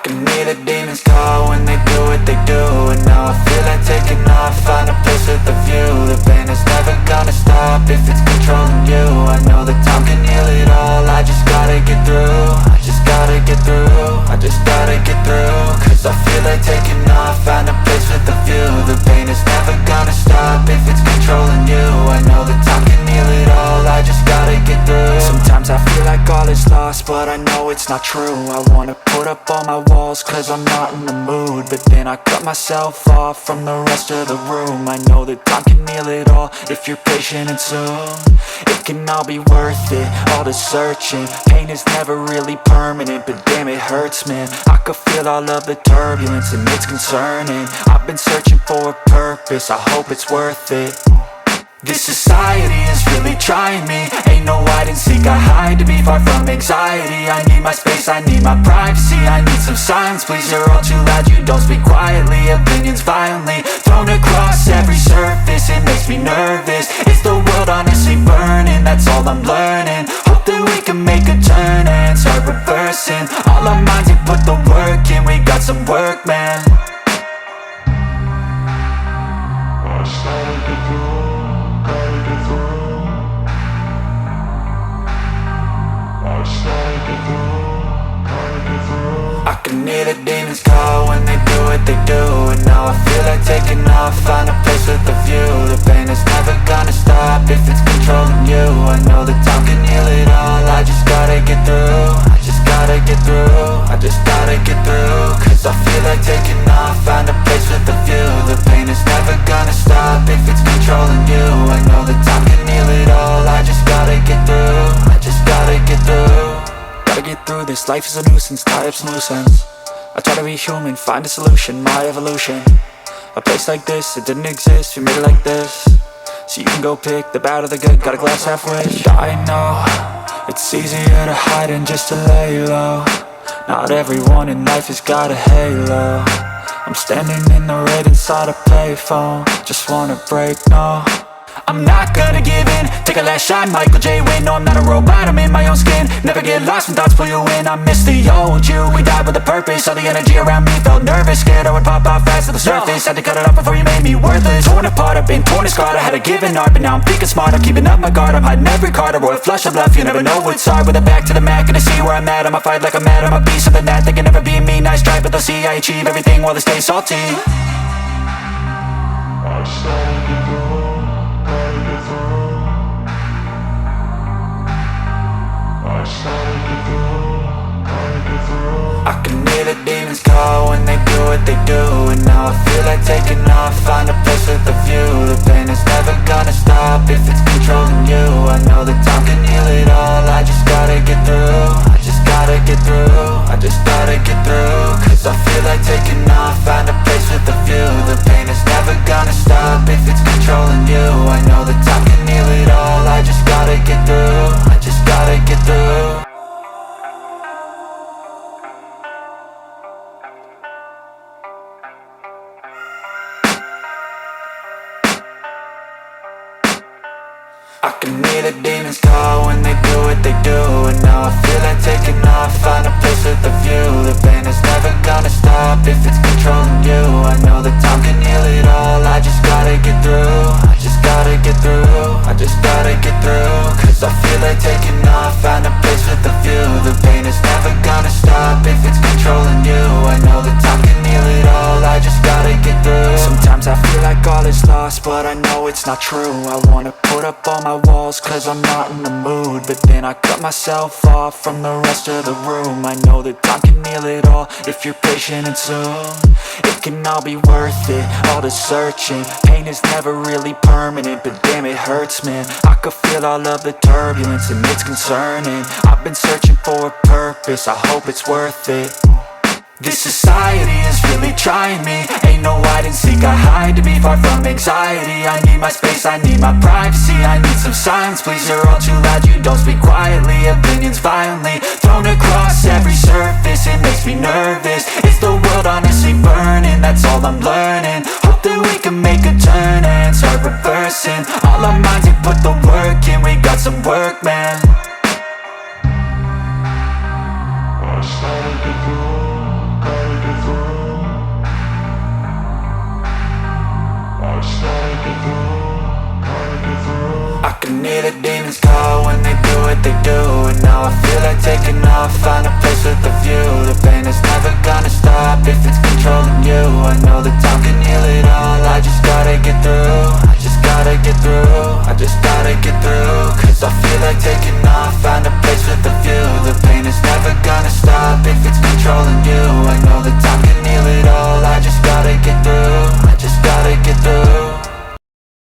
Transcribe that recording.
can hear the demons call when they do what they do. And now I feel like taking off, find a place with a view. The pain is never gonna stop if it's controlling you. I know that time can heal it all, I just gotta get through. I just gotta get through, I just gotta get through. Cause I feel like taking off, find a place with a view. The pain is never gonna stop if it's controlling you. I know that time can heal it all, I just gotta get through. Sometimes I feel like all is lost, but I know it's not true. I wanna put up all my walls cause I'm not in the mood, but then I cut myself off from the rest of the room. I know that time can heal it all if you're patient, and soon it can all be worth it, all the searching. Pain is never really permanent, but damn it hurts, man. I could feel all of the turbulence and it's concerning. I've been searching for a purpose, I hope it's worth it. This society is really trying me. Ain't no hide and seek, I hide to be far from anxiety. I need my space, I need my privacy, I need some silence, please. You're all too loud, you don't speak quietly. Opinions violently thrown across every surface, it makes me nervous. Is the world honestly burning? That's all I'm learning. Hope that we can make a turn and start reversing all our minds and put the work in. We got some work, man. I just gotta get through. I can hear the demons call when they do what they do. And now I feel like taking off, find a place with a view. The pain is never gonna stop if it's controlling you. I know that time can heal it all, I just gotta get through. I just gotta get through, I just gotta get through. Cause I feel like taking off, find a place with a view. The pain is never gonna stop if it's controlling you. I know that time can heal it all, I just gotta get through. I just gotta get through. Gotta get through this, life is a nuisance, tie up some loose ends. I try to be human, find a solution, my evolution. A place like this, it didn't exist, we made it like this. So you can go pick the bad or the good, got a glass halfway. I know, it's easier to hide than just to lay low. Not everyone in life has got a halo. I'm standing in the red inside a payphone, just wanna break, no. I'm not gonna give in, take a last shot, Michael J. Win. No, I'm not a robot, I'm in my own skin. Never get lost when thoughts pull you in. I miss the old you, we died with a purpose. All the energy around me felt nervous, scared I would pop out fast to the surface. Had to cut it off before you made me worthless. Torn apart, I've been torn and scarred. I had a given art, but now I'm thinking smart. I'm keeping up my guard, I'm hiding every card. A royal flush of love, you never know what's hard. With a back to the mat, gonna see where I'm at. I'ma fight like I'm mad, I'ma be something that they can never be me. Nice try, but they'll see I achieve everything while they stay salty. I just gotta get through, gotta get through. I just gotta get through, gotta get through. I can hear the demons call when they do what they do. And now I feel like taking off, find a place with a view. The pain is never gonna stop if it's controlling you. I know that time can heal it all, I just gotta get through. I just gotta get through, I just gotta get through. Cause I feel like taking off, find a place with a view. The pain is never gonna stop if it's controlling you. I know that time can heal it all, I just gotta get through. I just gotta get through. I can hear the demons call when they do what they do. And now I feel like taking off, find a place with a view. The pain is never gonna stop if it's controlling you. I know that time can heal it all, I just gotta get through. I just gotta get through, I just gotta get through. Cause I feel like taking off, find a place with a view. The pain is never gonna stop if it's controlling you. I know that time can heal it all, I just gotta get through. Sometimes I feel like all is lost, but I know it's not true. I wanna put up all my walls cause I'm not in the mood, but then I cut myself off from the rest of the room. I know that time can heal it all if you're patient, and soon it can all be worth it, all the searching. Pain is never really permanent, but damn it hurts, man. I could feel all of the turbulence and it's concerning. I've been searching for a purpose, I hope it's worth it. This society is really trying me. Ain't no hide and seek, I hide to be far from anxiety. I need my space, I need my privacy, I need some silence, please. You're all too loud, you don't speak quietly. Opinions violently thrown across every surface, it makes me nervous. Is the world honestly burning? That's all I'm learning. Hope that we can make a turn and start reversing all our minds and put the work in. We got some work, man. I just gotta get through, gotta controlling